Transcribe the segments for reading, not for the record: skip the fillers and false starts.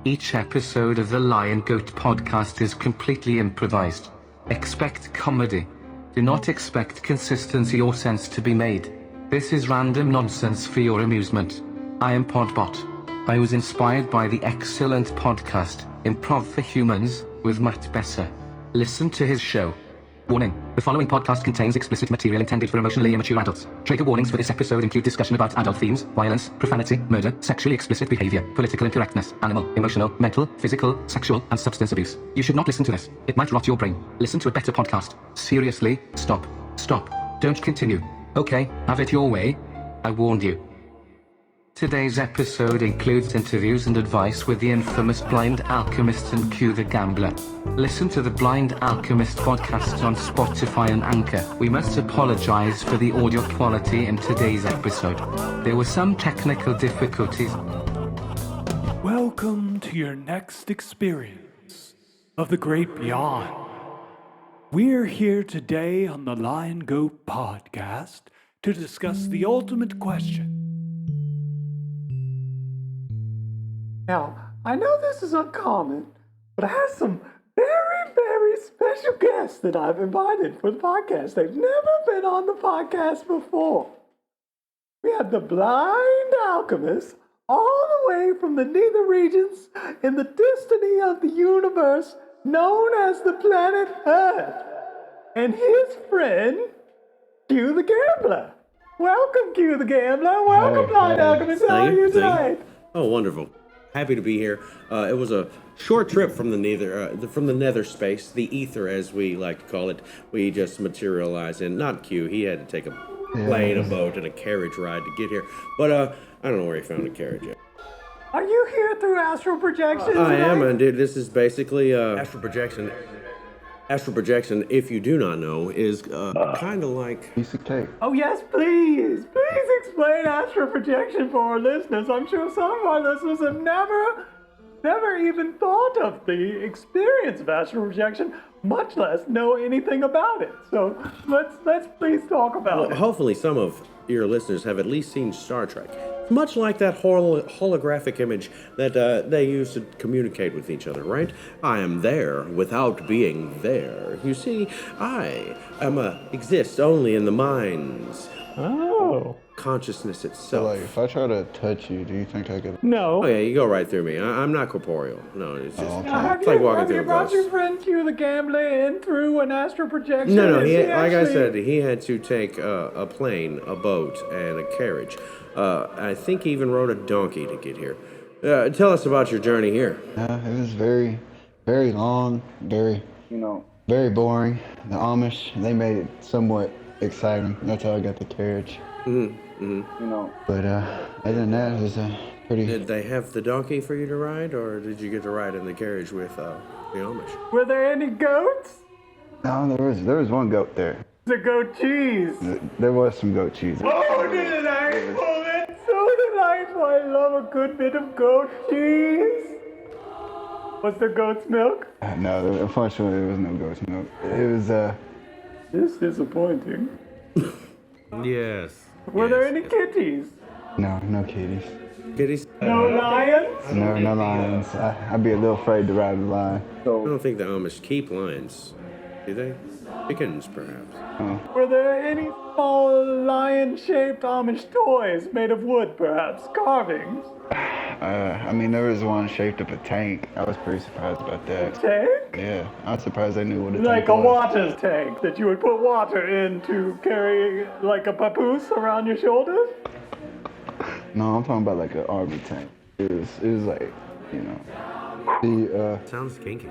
Each episode of the Lion Goat podcast is completely improvised. Expect comedy. Do not expect consistency or sense to be made. This is random nonsense for your amusement. I am Podbot. I was inspired by the excellent podcast, Improv for Humans, with Matt Besser. Listen to his show. Warning: the following podcast contains explicit material intended for emotionally immature adults. Trigger warnings for this episode include discussion about adult themes, violence, profanity, murder, sexually explicit behavior, political incorrectness, animal, emotional, mental, physical, sexual, and substance abuse. You should not listen to this. It might rot your brain. Listen to a better podcast. Seriously, stop. Stop. Don't continue. Okay, have it your way. I warned you. Today's episode includes interviews and advice with the infamous Blind Alchemist and Q the Gambler. Listen to the Blind Alchemist podcast on Spotify and Anchor. We must apologize for the audio quality in today's episode. There were some technical difficulties. Welcome to your next experience of the Great Beyond. We're here today on the Lion Goat podcast to discuss the ultimate question. Now, I know this is uncommon, but I have some very, very special guests that I've invited for the podcast. They've never been on the podcast before. We have the Blind Alchemist, all the way from the nether regions in the destiny of the universe known as the planet Earth, and his friend, Q the Gambler. Welcome, Q the Gambler. Welcome, Blind Alchemist. How are you tonight? Oh, wonderful. Happy to be here. It was a short trip from the nether space, the ether as we like to call it. We just materialized in, not Q, he had to take a plane, a boat, and a carriage ride to get here. But I don't know where he found a carriage yet. Are you here through astral projection I tonight? am, and dude, this is basically astral projection. Astral projection, if you do not know, is kind of like piece of cake. Oh yes, please. Please explain astral projection for our listeners. I'm sure some of our listeners have never even thought of the experience of astral projection, much less know anything about it. So let's please talk about it. Hopefully some of your listeners have at least seen Star Trek. Much like that holographic image that they use to communicate with each other, right? I am there without being there. You see, I exist only in the mind's consciousness So, itself. like, if I try to touch you, do you think I could? No. Oh yeah, you go right through me. I'm not corporeal. No, it's just okay. Now, it's like walking have through you a brought ghost. your friend Q the Gambler in through an astral projection? No, Is he, he like I actually- said, he had to take a plane, a boat, and a carriage. I think he even rode a donkey to get here. Tell us about your journey here. It was very, very long, very boring. The Amish, they made it somewhat exciting. That's how I got the carriage. But other than that, it was pretty. Did they have the donkey for you to ride, or did you get to ride in the carriage with the Amish? Were there any goats? No, there was one goat there. The goat cheese. There was some goat cheese. Oh, delightful! It's so delightful. I love a good bit of goat cheese. Was there goat's milk? No, unfortunately, there was no goat's milk. It was It's disappointing. Yes. Were there any kitties? no kitties. Kitties? No lions? No lions. I'd be a little afraid to ride the lion. I don't think the Amish keep lions. Do they? Chickens, perhaps. Were there any small lion-shaped Amish toys made of wood, perhaps? Carvings? I mean, there was one shaped of a tank. I was pretty surprised about that. Tank? Yeah, I was surprised they knew what a Like tank a was. water tank that you would put water in to carry like a papoose around your shoulders? No, I'm talking about like an army tank. It was like, the Sounds kinky.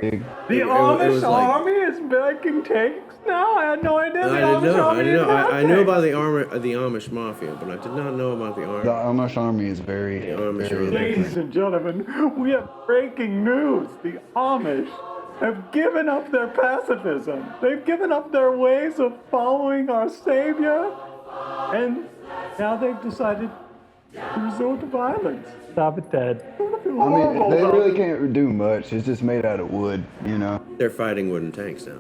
big. The It Amish was like- army is making tanks now? I had no idea the I Amish didn't know. army didn't have I knew tanks. about the Amish mafia, but I did not know about the The army. Amish army is very, Amish very are Ladies and gentlemen, we have breaking news. The Amish have given up their pacifism. They've given up their ways of following our Savior, and now they've decided to resort to violence. Stop it, Dad. I mean, they really can't do much. It's just made out of wood, They're fighting wooden tanks now.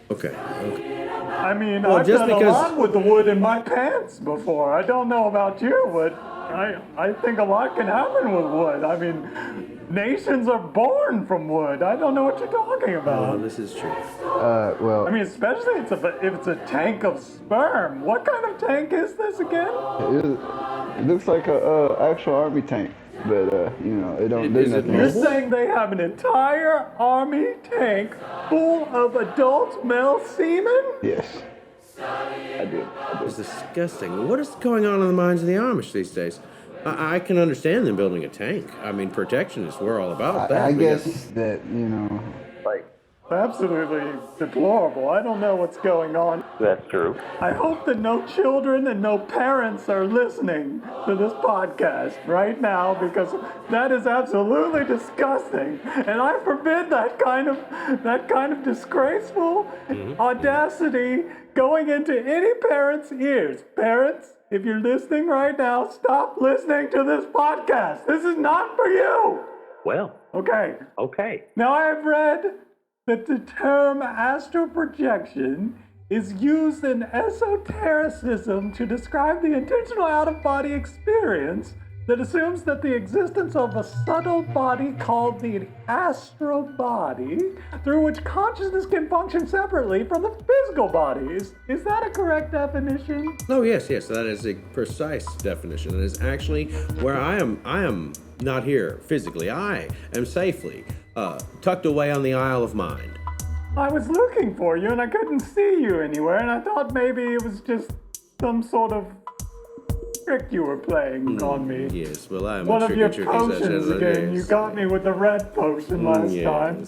Okay. I mean, Well, I've just done a because- lot with the wood in my pants before. I don't know about you, but I think a lot can happen with wood. I mean, nations are born from wood. I don't know what you're talking about. Oh, this is true. Well, I mean, especially if it's a tank of sperm. What kind of tank is this again? it looks like a actual army tank, but it don't do nothing. You're saying they have an entire army tank full of adult male semen? Yes. I do. It's disgusting. What is going on in the minds of the Amish these days? I can understand them building a tank. I mean, protectionists, we're all about that. I guess that, Like, absolutely deplorable. I don't know what's going on. That's true. I hope that no children and no parents are listening to this podcast right now, because that is absolutely disgusting, and I forbid that kind of disgraceful audacity going into any parent's ears. Parents, if you're listening right now, stop listening to this podcast. This is not for you. Well, Okay. okay. Now, I've read that the term astral projection is used in esotericism to describe the intentional out-of-body experience that assumes that the existence of a subtle body called the astral body, through which consciousness can function separately from the physical body. Is that a correct definition? Oh, yes, that is a precise definition. It is actually where I am not here physically. I am safely tucked away on the Isle of Mind. I was looking for you and I couldn't see you anywhere, and I thought maybe it was just some sort of trick you were playing on me. Yes, well, I am One a of your tricky potions again. You got me with the red potion last time.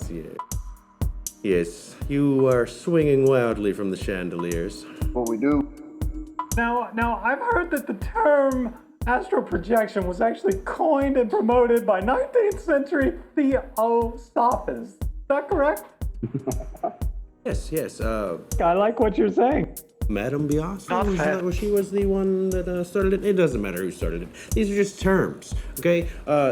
Yes, you are swinging wildly from the chandeliers. What we do. Now, I've heard that the term astral projection was actually coined and promoted by 19th century theosophists. Is that correct? Yes, I like what you're saying. Madame Biasa, she was the one that started it. It doesn't matter who started it. These are just terms, okay?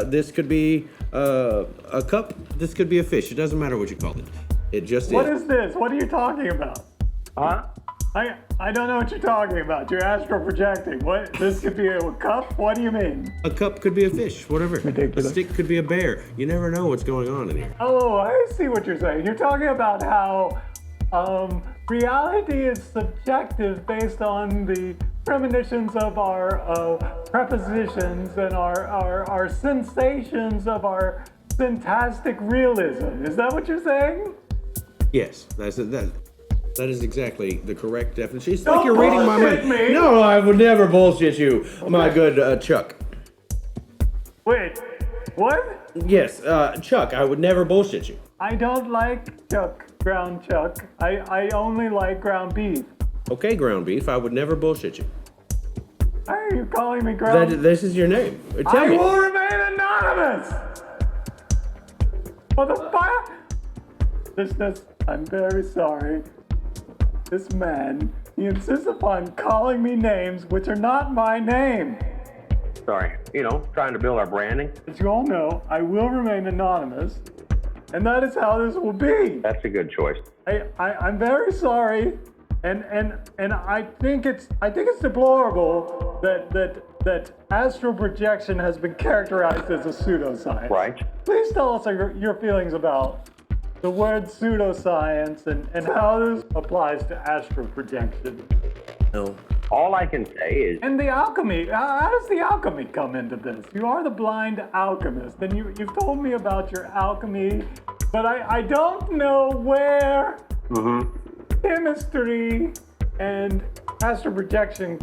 This could be a cup. This could be a fish. It doesn't matter what you call it. It just What is this? What are you talking about? Huh? I don't know what you're talking about. You're astral projecting. What? This could be a cup? What do you mean? A cup could be a fish, whatever. Ridiculous. A stick could be a bear. You never know what's going on in here. Oh, I see what you're saying. You're talking about how reality is subjective based on the premonitions of our prepositions and our sensations of our syntactic realism. Is that what you're saying? Yes, that is exactly the correct definition. It's Don't like you're reading my bullshit mind. me. No, I would never bullshit you, my good Chuck. Wait, what? Yes, Chuck, I would never bullshit you. I don't like ground chuck. I only like ground beef. Okay, ground beef, I would never bullshit you. Why are you calling me ground? This is your name. Tell I me. will remain anonymous. Listeners, I'm very sorry. This man, he insists upon calling me names which are not my name. Sorry. Trying to build our branding. As you all know, I will remain anonymous, and that is how this will be. That's a good choice. I'm very sorry, and I think it's deplorable that astral projection has been characterized as a pseudoscience. Right. Please tell us your feelings about the word pseudoscience and how this applies to astral projection. No. All I can say is, And the alchemy, how does the alchemy come into this? You are the blind alchemist, and you've told me about your alchemy, but I don't know where chemistry and astral projection,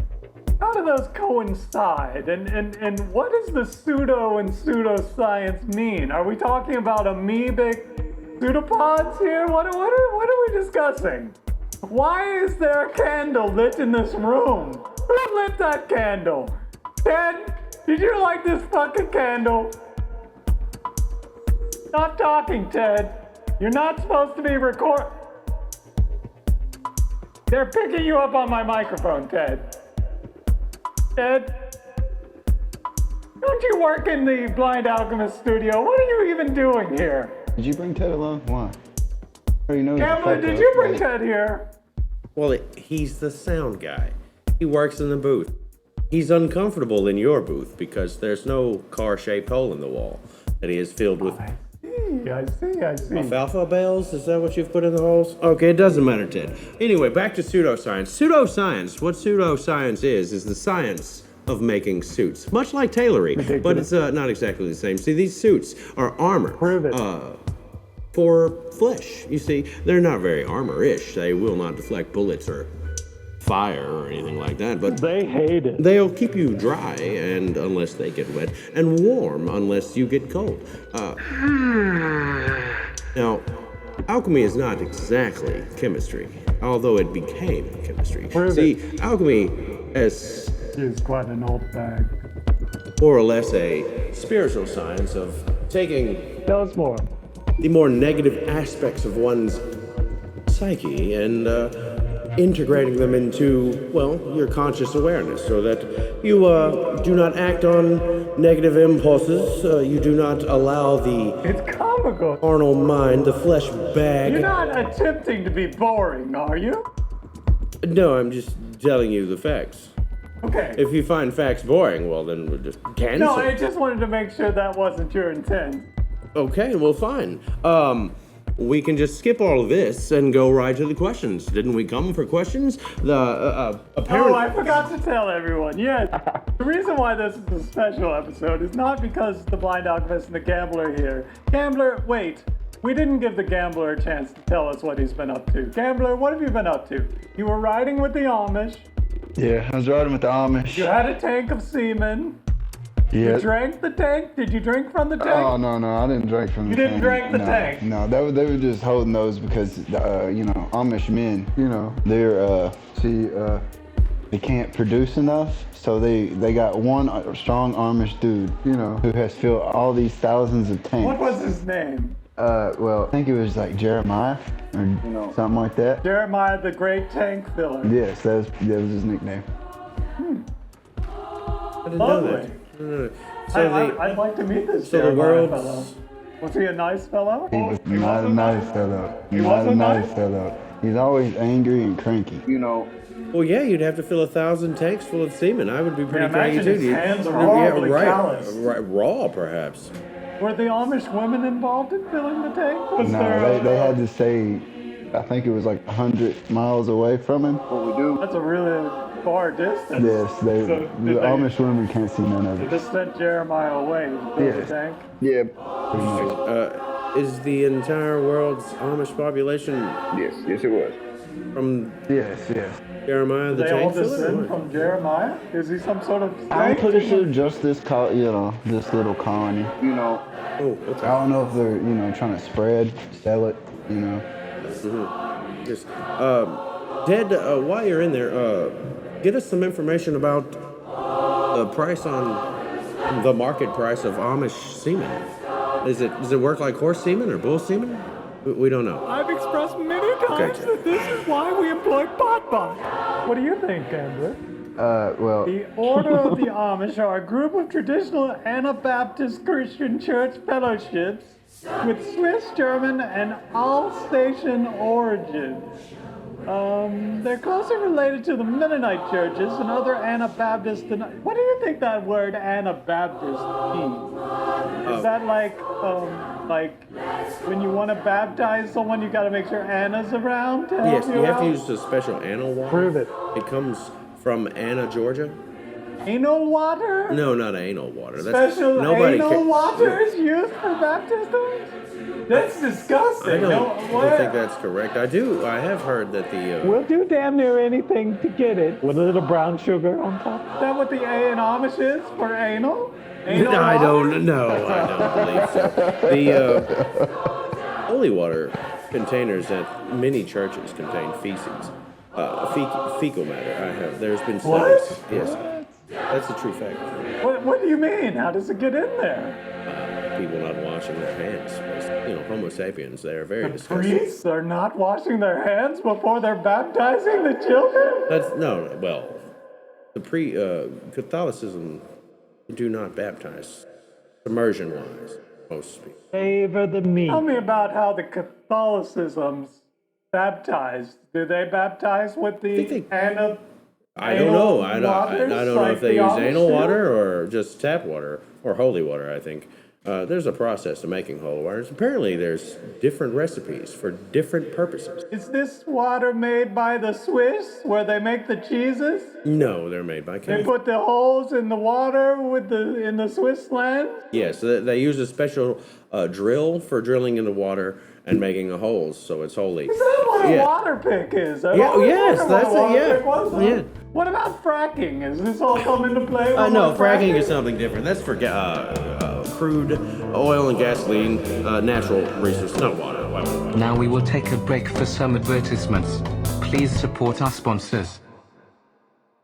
how do those coincide? And what does the pseudo and pseudoscience mean? Are we talking about amoebic pseudopods here? What are we discussing? Why is there a candle lit in this room? Who lit that candle? Ted, did you light this fucking candle? Stop talking, Ted. You're not supposed to be They're picking you up on my microphone, Ted. Ted? Don't you work in the Blind Alchemist studio? What are you even doing here? Did you bring Ted along? Why? Cameron, did you bring Ted here? Well, he's the sound guy. He works in the booth. He's uncomfortable in your booth because there's no car-shaped hole in the wall that he is filled with I see. alfalfa bales. Is that what you've put in the holes? Okay, it doesn't matter, Ted. Anyway, back to pseudoscience. Pseudoscience, what pseudoscience is the science of making suits, much like tailoring, but it's not exactly the same. See, these suits are armor. Prove it. For flesh. You see, they're not very armor-ish. They will not deflect bullets or fire or anything like that, but They hate it. they'll keep you dry and unless they get wet, and warm unless you get cold. Now, alchemy is not exactly chemistry, although it became chemistry. Prove See, alchemy is It's quite an old bag. more or less a spiritual science of taking Tell us more. the more negative aspects of one's psyche and integrating them into, well, your conscious awareness so that you do not act on negative impulses, you do not allow the It's comical. carnal mind, the flesh bag. You're not attempting to be boring, are you? No, I'm just telling you the facts. Okay. If you find facts boring, well, then we'll just cancel. No, I just wanted to make sure that wasn't your intent. Okay, well, fine. We can just skip all of this and go right to the questions. Didn't we come for questions? The apparent. Oh, I forgot to tell everyone. Yes. The reason why this is a special episode is not because the blind alchemist and the gambler are here. Gambler, wait. We didn't give the gambler a chance to tell us what he's been up to. Gambler, what have you been up to? You were riding with the Amish. Yeah, I was riding with the Amish. You had a tank of semen. Yeah. You drank the tank? Did you drink from the tank? Oh, no, I didn't drink from the You didn't tank. drink the No, tank? No, they were just holding those because, Amish men, they're, they can't produce enough. So they got one strong Amish dude, who has filled all these thousands of tanks. What was his name? Well, I think it was like Jeremiah or something like that. Jeremiah the Great Tank Filler. Yes, that was his nickname. I didn't know Lovely. that. So I'd like to meet this so the Jeremiah world's- fellow. Was he a nice fellow? He was not a nice fellow. He Not a wasn't nice nice? fellow. He's always angry and cranky. Well, yeah, you'd have to fill 1,000 tanks full of semen. I would be pretty cranky imagine too. his You'd- hands are yeah, horribly right, calloused. right, raw, perhaps. Were the Amish women involved in filling the tank? Was No, there they had to say, I think it was like 100 miles away from him. That's a really far distance. Yes, So the did they- Amish women can't see none of They it. just sent Jeremiah away to fill the Yes. tank. Yeah. Is the entire world's Amish population Yes, it was. from Yes. Jeremiah the They all tank filler? descend from Jeremiah? Is he some sort of I'm saint? pretty sure just this, this little colony. Oh, okay. I don't know if they're, trying to sell it, Just, Ted, while you're in there, get us some information about the price on the market price of Amish semen. Does it work like horse semen or bull semen? We don't know. I've expressed many times Ted. that this is why we employ bot. What do you think, Gambler? well, The Order of the Amish are a group of traditional Anabaptist Christian church fellowships with Swiss, German, and Alsatian origins. They're closely related to the Mennonite churches and other Anabaptist. What do you think that word Anabaptist means? Is that like when you want to baptize someone, you got to make sure Anna's around to help Yes, you you have out? to use the special anal water. Prove it. It comes from Anna, Georgia. Anal water? No, not anal water. Special nobody anal ca- water is used for baptism? That's disgusting. I don't what? think that's correct. I have heard that the We'll do damn near anything to get it. With a little brown sugar on top. Is that what the A in Amish is for anal? Anal I water? don't know. I don't believe so. The holy water containers at many churches contain feces, fecal matter. There's been studies. What? Yes, that's a true fact. What do you mean? How does it get in there? People not washing their hands. Homo sapiens, they are very disgusting. Priests are not washing their hands before they're baptizing the children? That's no. Well, the Catholicism do not baptize immersion-wise. Most people. Favor the meat. Tell me about how the Catholicism's baptized. Do they baptize with the think they- Anna? I don't know. I don't know if they use Amish anal do? water or just tap water or holy water, I think. There's a process to making holy water. Apparently, there's different recipes for different purposes. Is this water made by the Swiss, where they make the cheeses? No, they're made by They chemicals. put the holes in the water in the Swiss land? Yes, they use a special drill for drilling in the water and making the holes, so it's holy. Is that what a Yeah. water pick is? I've Yeah, always yes, wondered what that's a it, water yeah. pick was. Yeah. What about fracking? Is this all come into play? No, fracking is something different. That's for crude oil and gasoline, natural resources, not water. Now we will take a break for some advertisements. Please support our sponsors.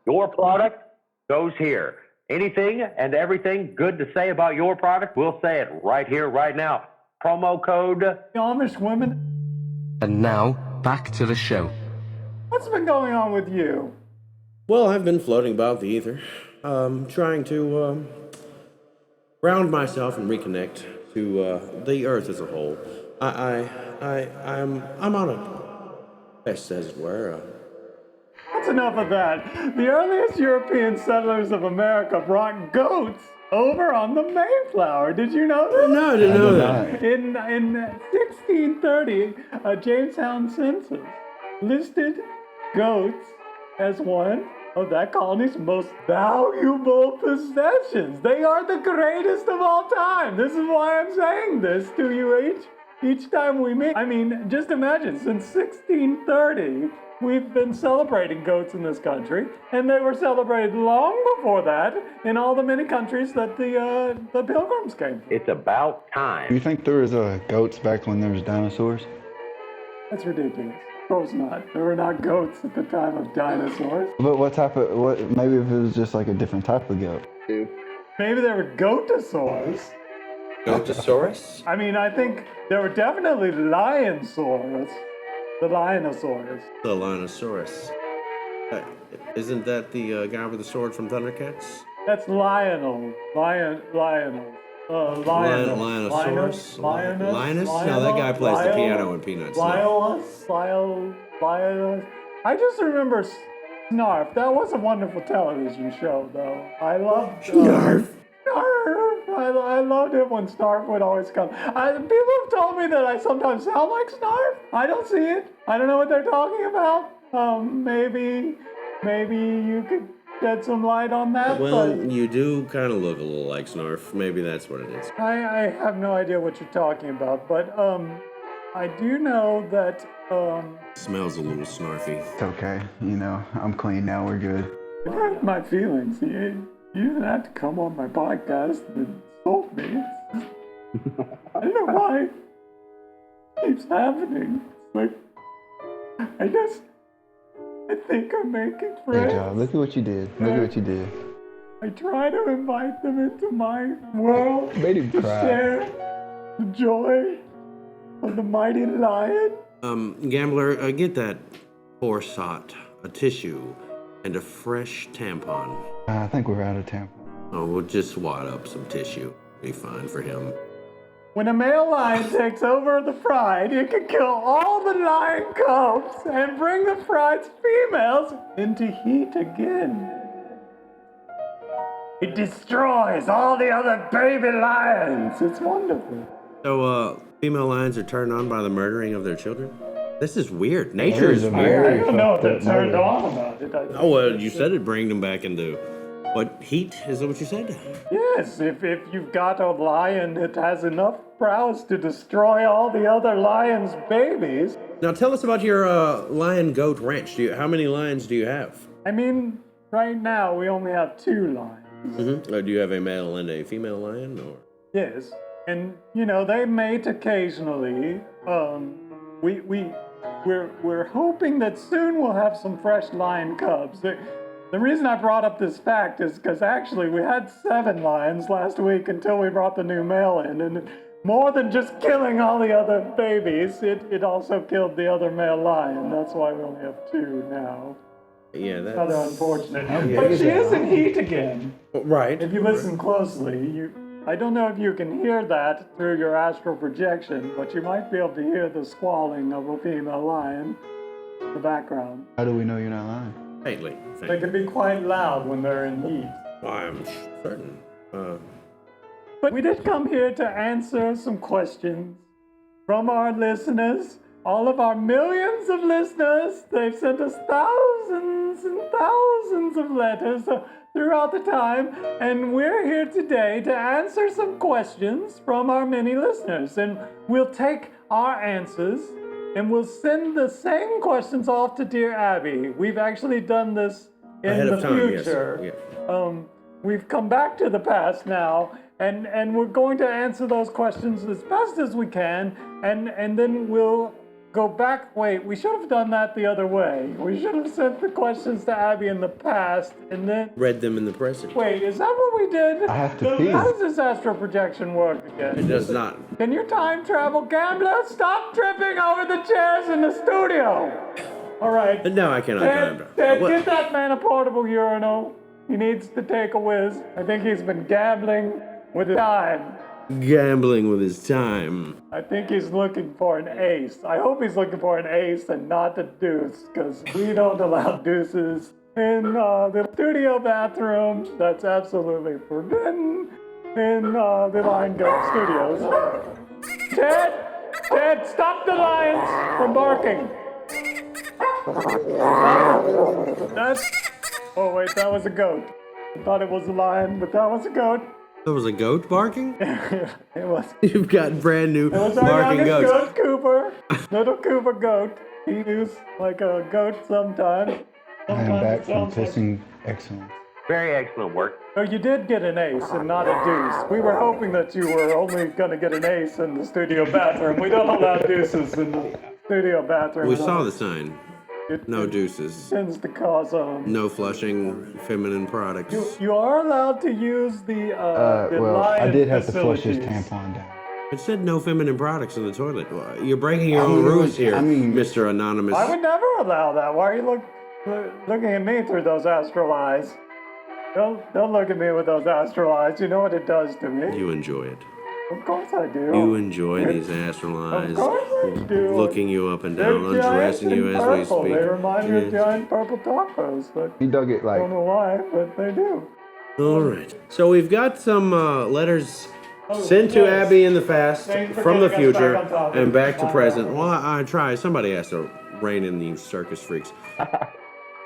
Your product goes here. Anything and everything good to say about your product, we'll say it right here, right now. Promo code. Amish women? And now, back to the show. What's been going on with you? Well, I've been floating about the ether, trying to ground myself and reconnect to the earth as a whole. I'm on a quest, as it were. That's enough of that. The earliest European settlers of America brought goats over on the Mayflower. Did you know this? No, I didn't know that. In 1630, a Jamestown census listed goats as one of that colony's most valuable possessions. They are the greatest of all time. This is why I'm saying this to you each time we meet. I mean, just imagine, since 1630, we've been celebrating goats in this country, and they were celebrated long before that in all the many countries that the Pilgrims came from. It's about You time. think there was goats back when there was dinosaurs? That's ridiculous. Of course not. There were not goats at the time of dinosaurs. But maybe if it was just like a different type of goat. Maybe there were goatosaurs. Goatosaurus? I mean, I think there were definitely lionsaurs. The Lionosaurus. The Lionosaurus. Isn't that the guy with the sword from Thundercats? That's Lionel. Lionel. Lionosaurus? Linus? No, that guy plays the piano in Peanuts. No. Lionel. I just remember Snarf. That was a wonderful television show, though. I loved Snarf. I loved it when Snarf would always come. People have told me that I sometimes sound like Snarf. I don't see it. I don't know what they're talking about. Maybe you could shed some light on that. Well, but you do kind of look a little like Snarf. Maybe that's what it is. I have no idea what you're talking about. But I do know that Smells a little snarfy. It's okay. I'm clean now. We're good. it hurt my feelings. You didn't have to come on my podcast and insult me. I don't know why it keeps happening. It's like, I think I'm making friends. Good job. Look at what you did. I try to invite them into my world Made him to cry. share the joy of the mighty lion. Gambler, get that Forsot, a tissue, and a fresh tampon. I think we're out of tampon. Oh, we'll just wad up some tissue. Be fine for him. When a male lion takes over the pride, it can kill all the lion cubs and bring the pride's females into heat again. It destroys all the other baby lions. It's wonderful. So, female lions are turned on by the murdering of their children? This is weird. Nature is a I weird. don't know what they're fucked up turned murder. on about it. Oh, well, you said it bring them back into... What, heat? Is that what you said? Yes, if you've got a lion that has enough prowess to destroy all the other lions' babies. Now, tell us about your lion-goat ranch. How many lions do you have? I mean, right now we only have 2 lions. Mm-hmm. Do you have a male and a female lion, or...? Yes, and they mate occasionally. We're hoping that soon we'll have some fresh lion cubs. The reason I brought up this fact is because actually we had 7 lions last week until we brought the new male in, and more than just killing all the other babies, it also killed the other male lion. That's why we only have 2 now. Yeah, that's... Rather unfortunate. Yeah. But she is in heat again. Right. If you listen closely, I don't know if you can hear that through your astral projection, but you might be able to hear the squalling of a female lion in the background. How do we know you're not lying? Thank They you. can be quite loud when they're in heat. Well, I'm certain. But we did come here to answer some questions from our listeners. All of our millions of listeners, they've sent us thousands and thousands of letters throughout the time, and we're here today to answer some questions from our many listeners. And we'll take our answers and we'll send the same questions off to Dear Abby. We've actually done this in Ahead the of time, future. yes. We've come back to the past now, and we're going to answer those questions as best as we can, and then we'll go back. Wait, we should have done that the other way. We should have sent the questions to Abby in the past, and then... Read them in the present. Wait, is that what we did? I have to pee. How does this astral projection work again? It does not. Can you time travel, gambler? Stop tripping over the chairs in the studio! All right. No, I cannot time travel. Ted, What? get that man a portable urinal. He needs to take a whiz. I think he's been gambling with his time. Gambling with his time. I think he's looking for an ace. I hope he's looking for an ace and not a deuce, because we don't allow deuces in the studio bathroom. That's absolutely forbidden in the Lion Goat Studios. Ted, stop the lions from barking. That's... Oh wait, that was a goat. I thought it was a lion, but that was a goat. There was a goat barking? It was. You've got brand new It was our barking youngest goats. goat, Cooper. Little Cooper goat. He moves like a goat sometimes. I am Sometimes back it from sounds like- testing excellence. Very excellent work. Oh, you did get an ace and not a deuce. We were hoping that you were only going to get an ace in the studio bathroom. We don't allow deuces in the studio bathroom. We saw the sign. It No deuces. tends to cause No flushing feminine products. You are allowed to use the Well, I lion did have to flush his facilities. tampon down. It said no feminine products in the toilet. Well, you're breaking your I own mean, rules here, I mean- Mr. Anonymous. I would never allow that. Why are you looking at me through those astral eyes? Don't look at me with those astral eyes. You know what it does to me. You enjoy it. Of course I do. You enjoy these astral eyes. Of course I do. Looking you up and They're down, undressing giant you and as we purple. speak. They remind me of Yes. giant purple tacos, but He dug it I like don't know why, but they do. All right. So we've got some letters sent to yes. Abby in the past, Thanks for from the getting us future, back on topic. and back to present. Well, I try. Somebody has to rein in these circus freaks.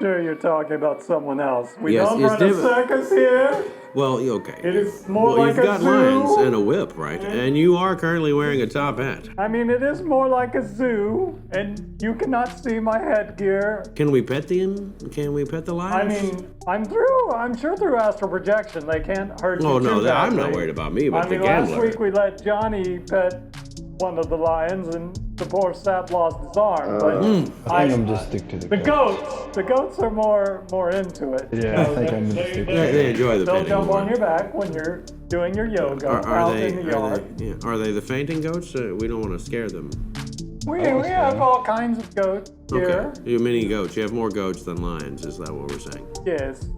Sure, you're talking about someone else. We Yes, don't yes, run a David. circus here. Well, okay. It is more Well, like you've a got zoo. lions and a whip, right? And you are currently wearing a top hat. I mean, it is more like a zoo, and you cannot see my headgear. Can we pet them? Can we pet the I lions? mean, I'm sure through astral projection they can't hurt you Oh, no, too I'm not badly. worried about me, but I mean, the last gambler. week we let Johnny pet one of the lions, and the poor sap lost his arm. But I think I'm just stick to the the goats are more into it. Yeah, I think I'm gonna stick to They enjoy the They'll petting jump on more. your back when you're doing your yoga Are out they? in the yard. Are they the fainting goats? We don't want to scare them. We have all kinds of goats here. Okay. You have many goats. You have more goats than lions. Is that what we're saying? Yes,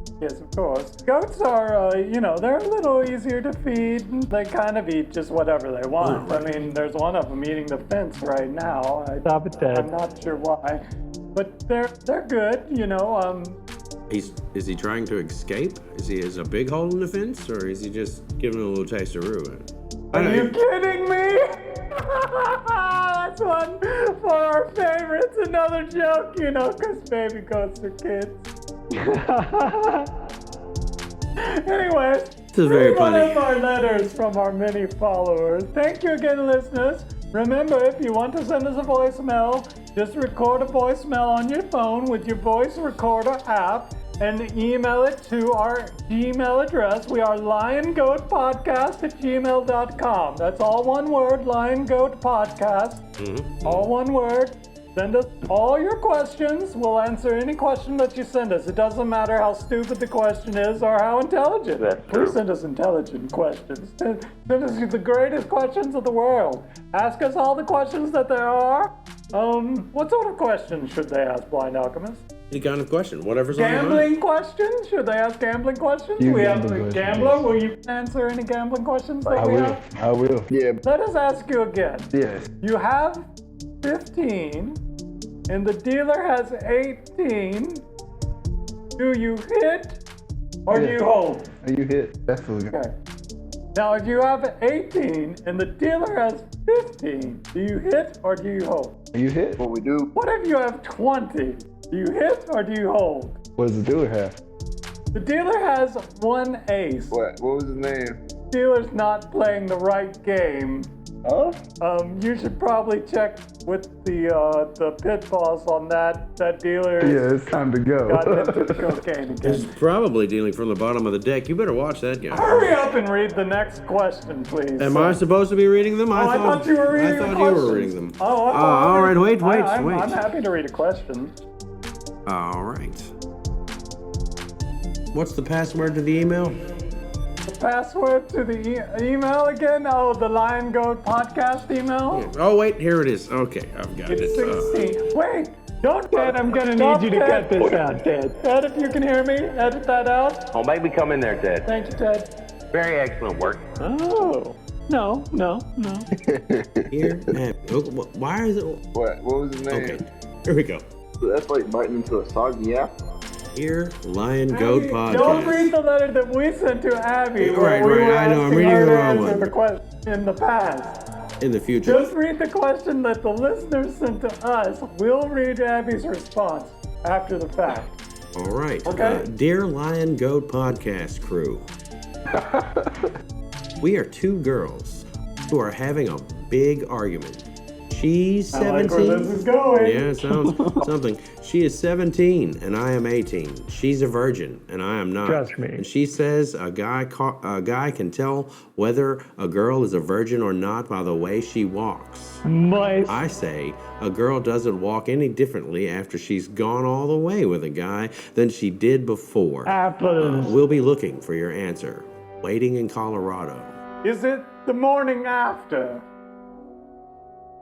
of course. Goats are, they're a little easier to feed. They kind of eat just whatever they want. I mean, there's one of them eating the fence right now. Stop it, Ted. I'm not sure why, but they're good. Is he trying to escape? Is a big hole in the fence, or is he just giving a little taste of ruin? Are you kidding me? That's one for our favorites. Another joke, because baby goats are kids. Anyways, This is very read one funny. of our letters from our many followers. Thank you again, listeners. Remember, if you want to send us a voicemail, just record a voicemail on your phone with your voice recorder app and email it to our Gmail address. We are liongoatpodcast@gmail.com. That's all one word, liongoatpodcast. All one word. Send us all your questions. We'll answer any question that you send us. It doesn't matter how stupid the question is or how intelligent. That's Please true. send us intelligent questions. Send us the greatest questions of the world. Ask us all the questions that there are. What sort of questions should they ask, Blind Alchemist? Any kind of question, whatever's on your mind. Gambling questions? Should they ask gambling questions? You We have gambling a questions. gambler. Will you answer any gambling questions that I we will. have? I will. Yeah. Let us ask you again. Yes. You have 15, and the dealer has 18. Do you hit or do you hold? You hit, definitely. Okay. Now, if you have 18 and the dealer has 15, do you hit or do you hold? You hit. What we do? What if you have 20? Do you hit or do you hold? What does the dealer have? The dealer has one ace. What was his name? Dealer's not playing the right game. Huh? You should probably check with the pit boss on that. That dealer Yeah, it's time to go. got into the cocaine He's again. probably dealing from the bottom of the deck. You better watch that guy. Hurry up and read the next question, please. Am I supposed to be reading them? I thought you were reading I the thought you were questions. reading them. Oh, all right. Wait. I'm happy to read a question. All right. What's the password to the email? The password to the email again? Oh, the Lion Goat podcast email? Oh, wait, here it is. Okay, I've got It's it. 16. Wait! Don't, Ted, I'm gonna need you to cut this out, Ted. Ted, if you can hear me, edit that out. Oh, make me come in there, Ted. Thank you, Ted. Very excellent work. Oh. No. Here. Why is it? What was his name? Okay, here we go. So that's like biting into a soggy apple. Here, Lion Goat Abby, Podcast. don't read the letter that we sent to Abby. Right, where we right, were I know, I'm asking reading her the to wrong answer one. the question in the past. In the future. Just read the question that the listeners sent to us. We'll read Abby's response after the fact. All right. Okay. Dear Lion Goat Podcast crew, we are two girls who are having a big argument. She's 17. I like where this is going. Yeah, it sounds something. She is 17 and I am 18. She's a virgin and I am not. Trust me. And she says a guy can tell whether a girl is a virgin or not by the way she walks. Nice. I say a girl doesn't walk any differently after she's gone all the way with a guy than she did before. Apples. We'll be looking for your answer. Waiting in Colorado. Is it the morning after?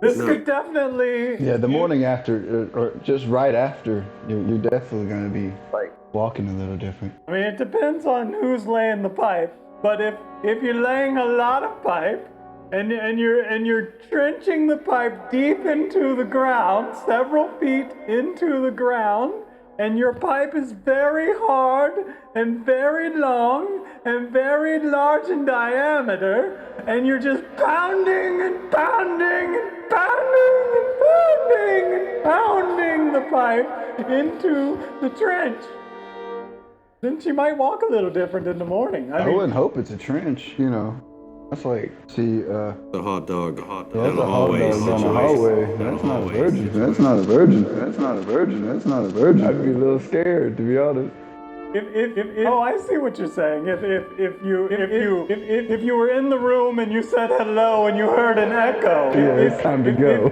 This No. could definitely. Yeah, the morning after, or just right after, you're definitely going to be Like, walking a little different. I mean, it depends on who's laying the pipe. But if you're laying a lot of pipe, and you're trenching the pipe deep into the ground, several feet into the ground, and your pipe is very hard and very long and very large in diameter, and you're just pounding and pounding and pounding and pounding and pounding the pipe into the trench, then she might walk a little different in the morning. I wouldn't hope it's a trench, you know. That's like, see, The hot dog. that's a hot dog down the hallway. That's not a virgin. That's not a virgin. That's not a virgin. That's not a virgin. I'd be a little scared, to be honest. Oh, I see what you're saying. If you were in the room and you said hello and you heard an echo. Yeah, it's time to go.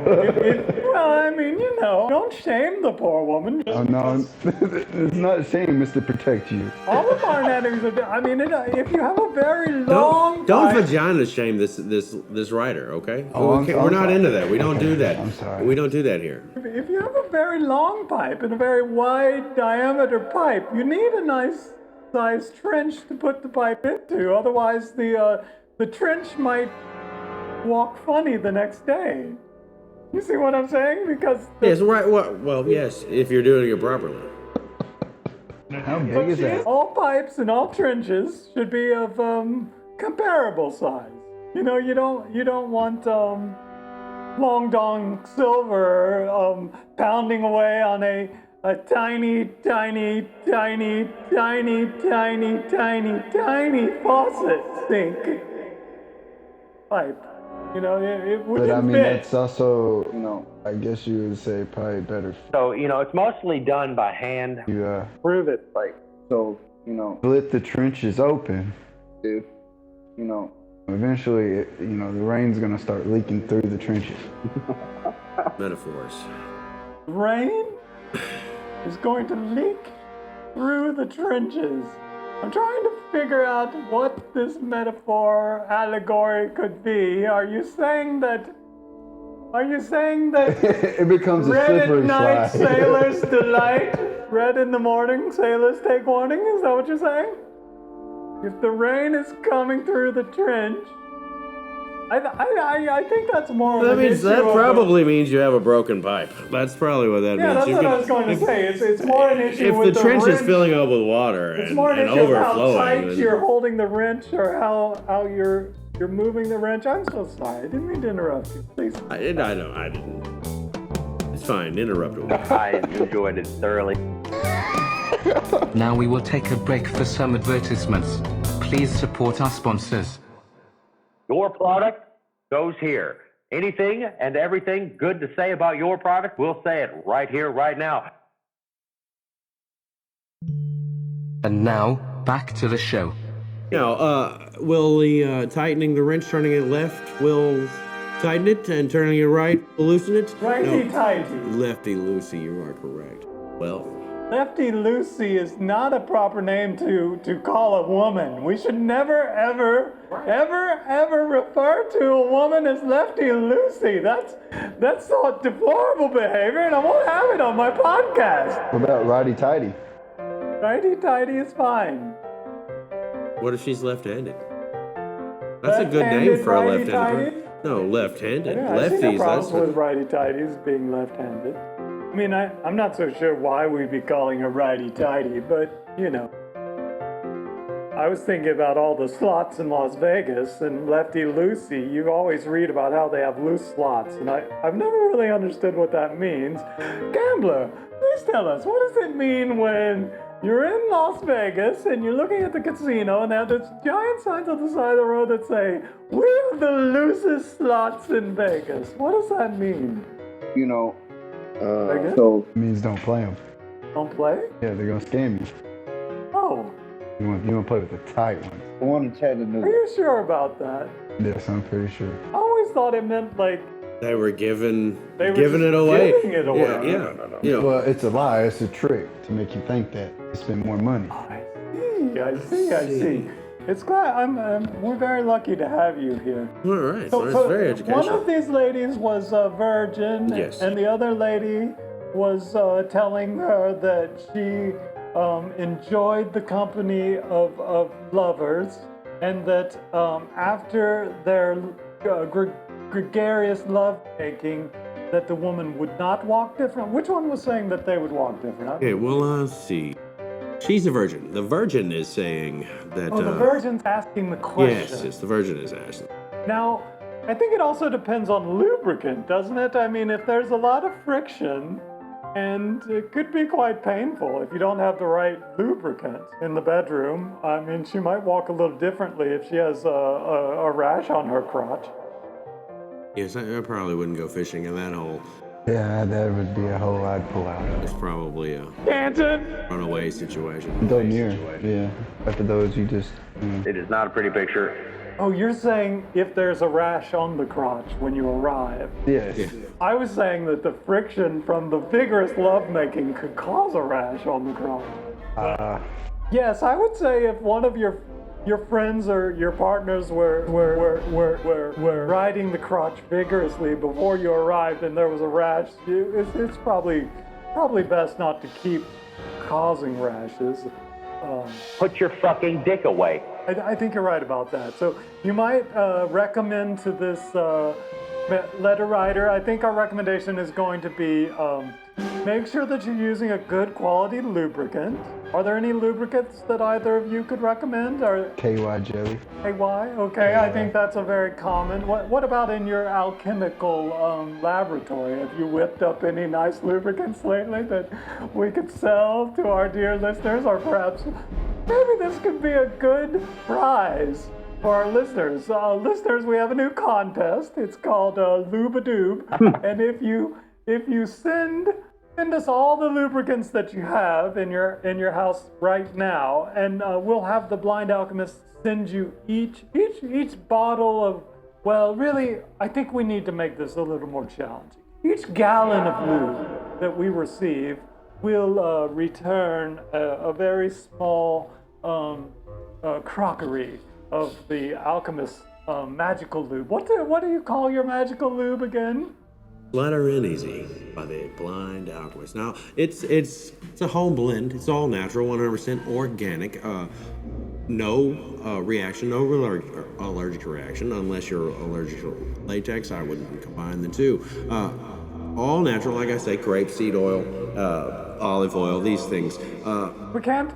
Well, I mean, you know, don't shame the poor woman. Oh, no, it's not shame, it's to protect you. All of our anatomies are. I mean, if you have a very long. Don't pipe- vagina shame this writer, okay? Oh, we're not sorry. into that. We don't do that. I'm sorry. We don't do that here. If you have a very long pipe and a very wide diameter pipe, you need a nice sized trench to put the pipe into. Otherwise, the trench might walk funny the next day. You see what I'm saying? Because Yes, right. Well, yes, if you're doing it properly. How big is that? all pipes and all trenches should be of comparable size. You know, you don't want Long Dong Silver pounding away on a tiny faucet sink pipe. You know, it wouldn't But I mean, fit. that's also, you know, I guess you would say probably better So, you know, it's mostly done by hand. if you Prove it. like, so, you know, split the trenches open. if, you know, Eventually, the rain's going to start leaking through the trenches. Metaphors. Rain is going to leak through the trenches. I'm trying to figure out what this metaphor allegory could be. Are you saying that It becomes a red at slippery night slide. sailors delight, red in the morning sailors take warning? Is that what you're saying? If the rain is coming through the trench, I think that's more. That of an means issue that of probably means you have a broken pipe. That's probably what that Yeah, means. that's what I was going to say. It's more an issue If with the trench is wrench. filling up with water It's and more an issue of how overflowing, tight you're holding the wrench or how you're moving the wrench. I'm so sorry. I didn't mean to interrupt you. Please. I didn't. It's fine. Interrupt away. I enjoyed it thoroughly. Now we will take a break for some advertisements. Please support our sponsors. Your product goes here. Anything and everything good to say about your product, we'll say it right here, right now. And now, back to the show. Now, will the tightening the wrench, turning it left, will tighten it, and turning it right will loosen it? Righty-tighty. Lefty-loosey, you are correct. Well, Lefty Lucy is not a proper name to call a woman. We should never, ever refer to a woman as Lefty Lucy. That's so deplorable behavior, and I won't have it on my podcast. What about righty-tighty? Righty-tighty is fine. what if she's left-handed? That's a good name Left-handed for a righty-tighty? left-handed person. No, left-handed. Yeah, I see no Lefties, problems that's with righty-tighties being left-handed. I mean, I'm not so sure why we'd be calling her righty-tighty, but, you know. I was thinking about all the slots in Las Vegas, and Lefty Lucy, you always read about how they have loose slots, and I've never really understood what that means. Gambler, please tell us, what does it mean when you're in Las Vegas and you're looking at the casino and they have those giant signs on the side of the road that say, "We have the loosest slots in Vegas"? What does that mean? You know, Vegas? so It means don't play them. Don't play? Yeah, they're gonna scam you. Oh, You want to play with the tight ones. I want to chat to are know. you sure about that? Yes, I'm pretty sure. I always thought it meant like They were giving They were giving just it away. giving it away. Yeah. You know, Well, it's a lie. It's a trick to make you think that you spend more money. I see. It's glad we're very lucky to have you here. all right. So it's very educational. One of these ladies was a virgin, Yes. and the other lady was telling her that she enjoyed the company of lovers, and that after their gregarious lovemaking, that the woman would not walk different. Which one was saying that they would walk different? Okay, well, let's see. She's a virgin. The virgin is saying that. Oh, the virgin's asking the question. Yes, the virgin is asking. Now, I think it also depends on lubricant, doesn't it? I mean, if there's a lot of friction, and it could be quite painful if you don't have the right lubricant in the bedroom. I mean, she might walk a little differently if she has a rash on her crotch. Yes, I probably wouldn't go fishing in that hole. Yeah, that would be a hole I'd pull out of. It's probably a Canton! runaway situation. Go near. Yeah. After those, you just. It is not a pretty picture. Oh, you're saying if there's a rash on the crotch when you arrive. Yes. Yeah. I was saying that the friction from the vigorous lovemaking could cause a rash on the crotch. Yes, I would say if one of your friends or your partners were riding the crotch vigorously before you arrived and there was a rash, it's probably best not to keep causing rashes. Put your fucking dick away. I think you're right about that. So you might recommend to this letter writer, I think our recommendation is going to be make sure that you're using a good quality lubricant. Are there any lubricants that either of you could recommend? Or KY jelly. KY? Okay, I think that's a very common. What about in your alchemical laboratory? Have you whipped up any nice lubricants lately that we could sell to our dear listeners? Or perhaps maybe this could be a good prize for our listeners. Listeners, we have a new contest. It's called Lubadoob. And if you send us all the lubricants that you have in your house right now, and we'll have the Blind Alchemist send you each bottle of, well, really, I think we need to make this a little more challenging. Each gallon of lube that we receive will return a very small crockery of the Alchemist magical lube. What do you call your magical lube again? Ladder in Easy by the Blind Alchemist. Now, it's a home blend. It's all natural, 100% organic. no reaction, no allergic reaction, unless you're allergic to latex. I wouldn't combine the two. All natural, like I say, grapeseed oil, olive oil, these things. We can't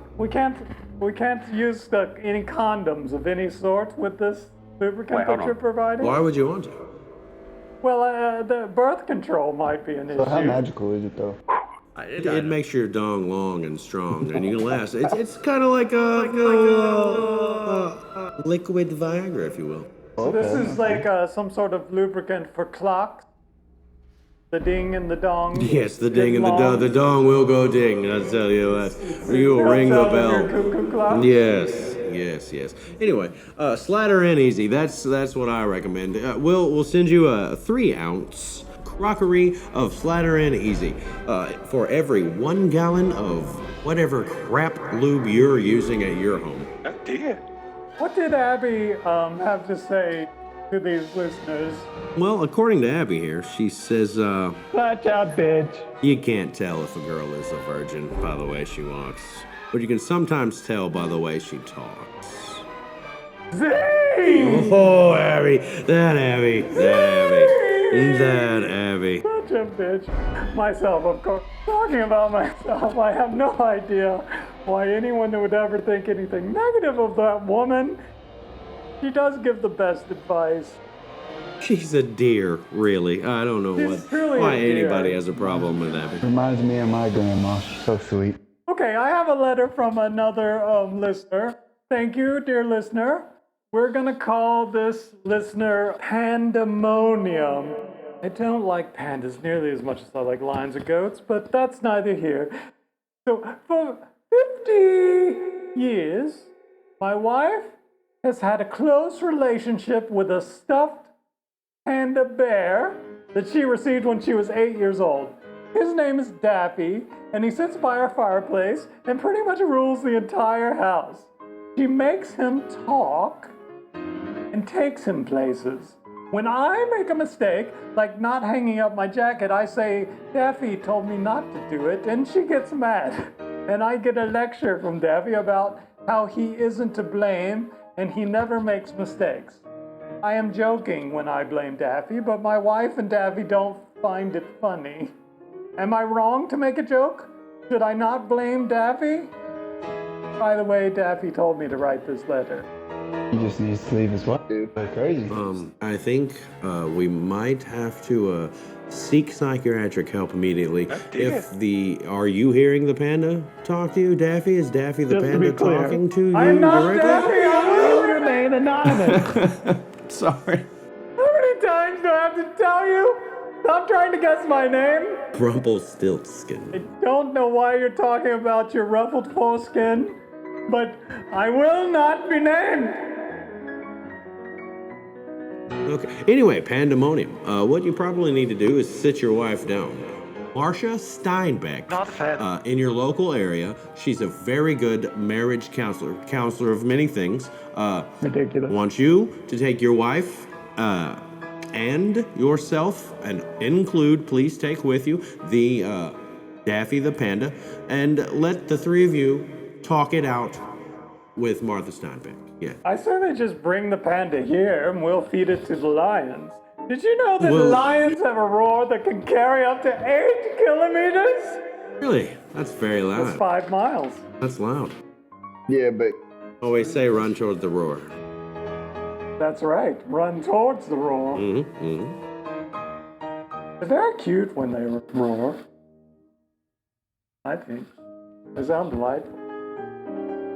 use any condoms of any sort with this lubricant that you're providing. Why would you want to? Well, the birth control might be an issue. So how magical is it though? It makes your dong long and strong, and you can last. It's kind of like a liquid Viagra, if you will. So this is like some sort of lubricant for clocks. The ding and the dong. Yes, the ding and the dong will go ding. I'll tell you what. You will ring the bell. Cuckoo clock. Yes. Anyway, Slider and Easy. That's what I recommend. We'll send you a 3-ounce crockery of Slider and Easy for every 1 gallon of whatever crap lube you're using at your home. What did Abby have to say to these listeners? Well, according to Abby here, she says, Flat out, bitch. you can't tell if a girl is a virgin by the way she walks, but you can sometimes tell by the way she talks. Zing! Oh, Abby, that Abby. Such a bitch. Myself, of course. Talking about myself, I have no idea why anyone would ever think anything negative of that woman. She does give the best advice. She's a dear, really. I don't know why anybody has a problem with Abby. Reminds me of my grandma. She's so sweet. Okay, I have a letter from another listener. Thank you, dear listener. We're gonna call this listener Pandemonium. I don't like pandas nearly as much as I like lions or goats, but that's neither here. So, for 50 years, my wife has had a close relationship with a stuffed panda bear that she received when she was 8 years old. His name is Daffy, and he sits by our fireplace and pretty much rules the entire house. She makes him talk and takes him places. When I make a mistake, like not hanging up my jacket, I say, Daffy told me not to do it, and she gets mad. And I get a lecture from Daffy about how he isn't to blame and he never makes mistakes. I am joking when I blame Daffy, but my wife and Daffy don't find it funny. Am I wrong to make a joke? Should I not blame Daffy? By the way, Daffy told me to write this letter. He just needs to leave his wife. That's crazy. I think we might have to seek psychiatric help immediately. Are you hearing the panda talk to you, Daffy? Is Daffy the Just to panda be clear, talking to you I am not directly? Daffy, I will remain anonymous. Sorry. How many times do I have to tell you? Stop trying to guess my name. Rumpelstiltskin. I don't know why you're talking about your ruffled foreskin, but I will not be named. Okay. Anyway, Pandemonium. What you probably need to do is sit your wife down. Marcia Steinbeck. Not a fan. In your local area, she's a very good marriage counselor of many things. Ridiculous. Wants you to take your wife and yourself, and please take with you the Daffy the panda, and let the three of you talk it out with Martha Steinbeck. Yeah. I say they just bring the panda here and we'll feed it to the lions. Did you know that lions have a roar that can carry up to 8 kilometers? Really? That's very loud. That's 5 miles. That's loud. Yeah, but Always say run toward the roar. That's right. Run towards the roar. Mm-hmm. They're very cute when they roar. I think. They sound delightful.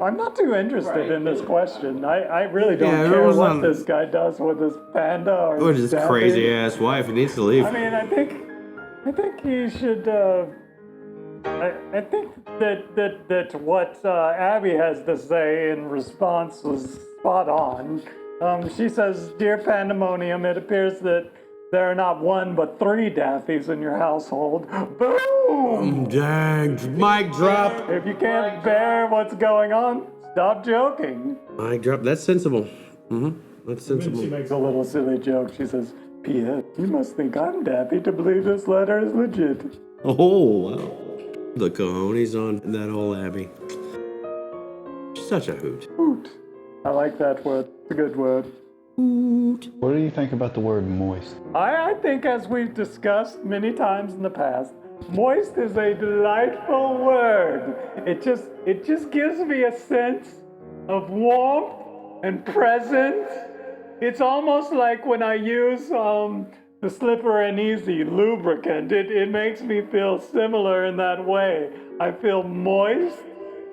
I'm not too interested in this question. I really don't care what this guy does with his panda or his crazy ass wife. He needs to leave. I mean, I think he should. I think that what Abby has to say in response was spot on. She says, "Dear Pandemonium, it appears that there are not 1 but 3 Daffys in your household." Boom! Dang, mic drop. If you can't bear what's going on, stop joking. Mic drop. That's sensible. That's Then sensible. she makes a little silly joke. She says, P.S. You must think I'm Daffy to believe this letter is legit. Oh, wow. The cojones on that old Abby. Such a hoot. Hoot. I like that word. It's a good word. What do you think about the word moist? I think, as we've discussed many times in the past, moist is a delightful word. It just gives me a sense of warmth and presence. It's almost like when I use the Slipper and Easy lubricant. It makes me feel similar in that way. I feel moist,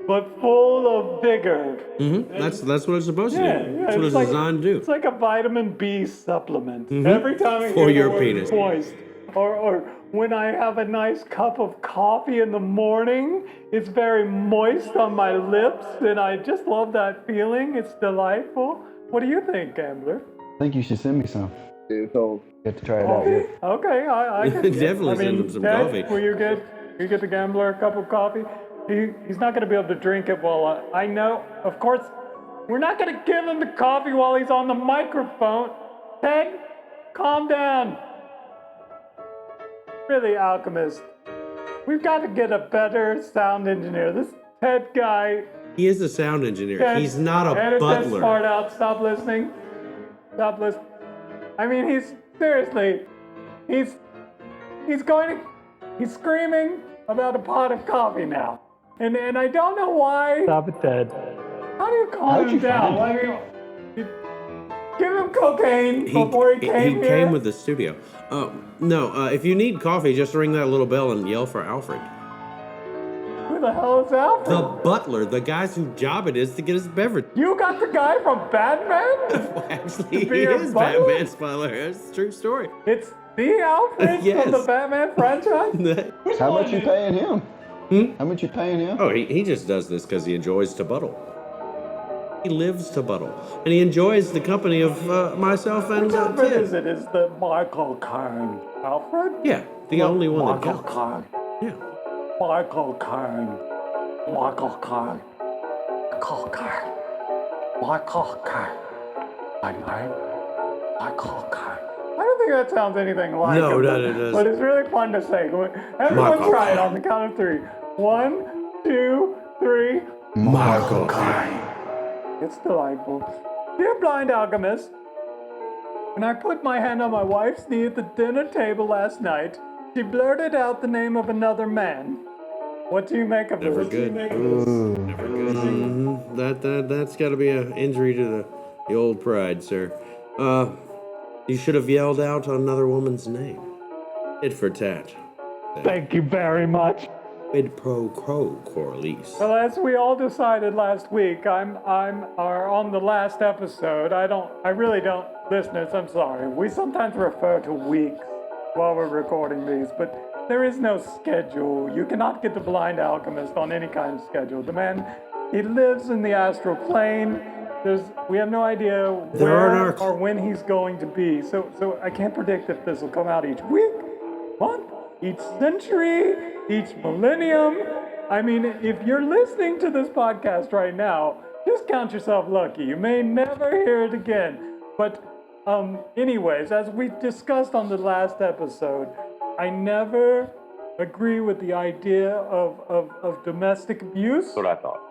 but full of vigor. Mm-hmm. That's what it's supposed to do. Yeah, That's what it's designed to do. It's like a vitamin B supplement. Every time I For hear your the word penis. moist, or when I have a nice cup of coffee in the morning, it's very moist on my lips, and I just love that feeling. It's delightful. What do you think, Gambler? I think you should send me some. Dude, so You have to try it out yet. Okay, I can Definitely send him some Ted, coffee. Will you get the Gambler a cup of coffee? He's not going to be able to drink it while I know. Of course, we're not going to give him the coffee while he's on the microphone. Ted, calm down. Really, Alchemist, we've got to get a better sound engineer. This Ted guy. He is a sound engineer. Ted, He's not a edit this butler. part out. Stop listening. Stop listening. I mean, he's screaming about a pot of coffee now. And I don't know why. Stop it, Ted. How do you calm him down? I mean, give him cocaine before he came here. He came with the studio. No, if you need coffee, just ring that little bell and yell for Alfred. Who the hell is Alfred? The butler, the guy's whose job it is to get his beverage. You got the guy from Batman? Well, actually, To be he your is butler? Batman's butler. It's a true story. It's the Alfred Yes. from the Batman franchise? How much you paying him? How much you paying him? Oh, he just does this because he enjoys to buttle. He lives to buttle. And he enjoys the company of myself and Which Alfred Ted. is it? Is the Michael Caine Alfred? Yeah, the only one that Michael counts. Caine. Yeah. Michael Caine. Michael Caine. Michael Caine. Michael Caine. My name? Michael Caine. I don't think that sounds anything like No, him, no, it doesn't. but it's really fun to say. Everyone Michael try it Caine. on the count of 3. 1, 2, 3. Michael Caine. It's delightful. Dear Blind Alchemist, when I put my hand on my wife's knee at the dinner table last night, she blurted out the name of another man. What do you make of Never this? good. Never good. That's got to be an injury to the old pride, sir. You should have yelled out another woman's name. Tit for tat. Thank you very much. Quid pro quo, Corliss. Well, as we all decided last week, I'm on the last episode. I really don't, listeners, I'm sorry. We sometimes refer to weeks while we're recording these, but there is no schedule. You cannot get the Blind Alchemist on any kind of schedule. The man, he lives in the astral plane. We have no idea where or when he's going to be. So I can't predict if this will come out each week, month, each century, each millennium. I mean, if you're listening to this podcast right now, just count yourself lucky. You may never hear it again. But anyways, as we discussed on the last episode, I never agree with the idea of domestic abuse. That's what I thought.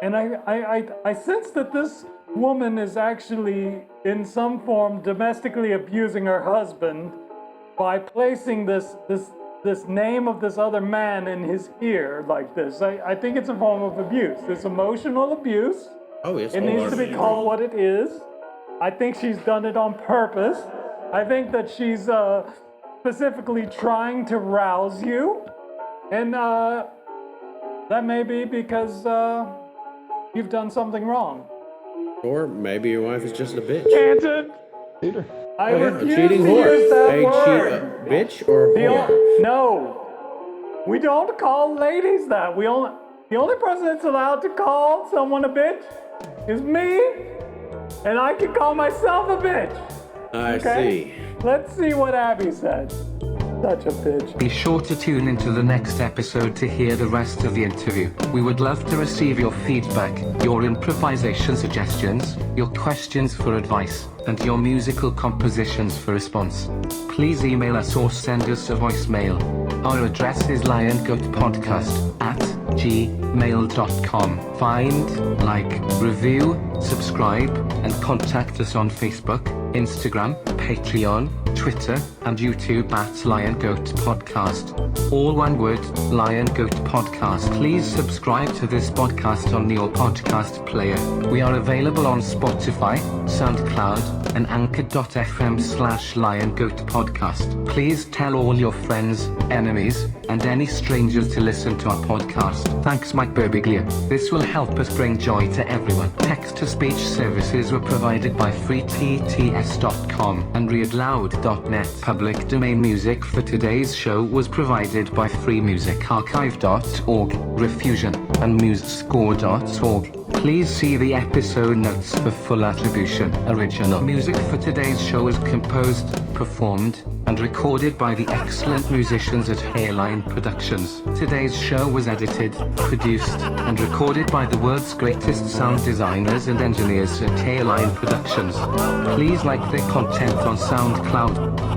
And I sense that this woman is actually, in some form, domestically abusing her husband by placing this name of this other man in his ear like this. I think it's a form of abuse. It's emotional abuse. Oh, yes. It needs to be called what it is. I think she's done it on purpose. I think that she's specifically trying to rouse you. And that may be because you've done something wrong. Or maybe your wife is just a bitch. Canton! Peter. I A refuse cheating to whore. use that A word. bitch or whore? No. We don't call ladies that. The only person that's allowed to call someone a bitch is me. And I can call myself a bitch. I Okay? see. Let's see what Abby said. Such a bitch. Be sure to tune into the next episode to hear the rest of the interview. We would love to receive your feedback, your improvisation suggestions, your questions for advice, and your musical compositions for response. Please email us or send us a voicemail. Our address is liongoatpodcast@ gmail.com. Find, like, review, subscribe, and contact us on Facebook, Instagram, Patreon, Twitter, and YouTube at Lion Goat Podcast. All one word, Lion Goat Podcast. Please subscribe to this podcast on your podcast player. We are available on Spotify, SoundCloud, and anchor.fm/Lion Goat Podcast. Please tell all your friends, enemies, and any strangers to listen to our podcast. Thanks, Mike Birbiglia. This will help us bring joy to everyone. Text-to-speech services were provided by freetts.com and readloud.net. Public domain music for today's show was provided by freemusicarchive.org, Riffusion, and musescore.org. Please see the episode notes for full attribution. Original music for today's show is composed, performed, and recorded by the excellent musicians at Hairline Productions. Today's show was edited, produced, and recorded by the world's greatest sound designers and engineers at Hairline Productions. Please like their content on SoundCloud.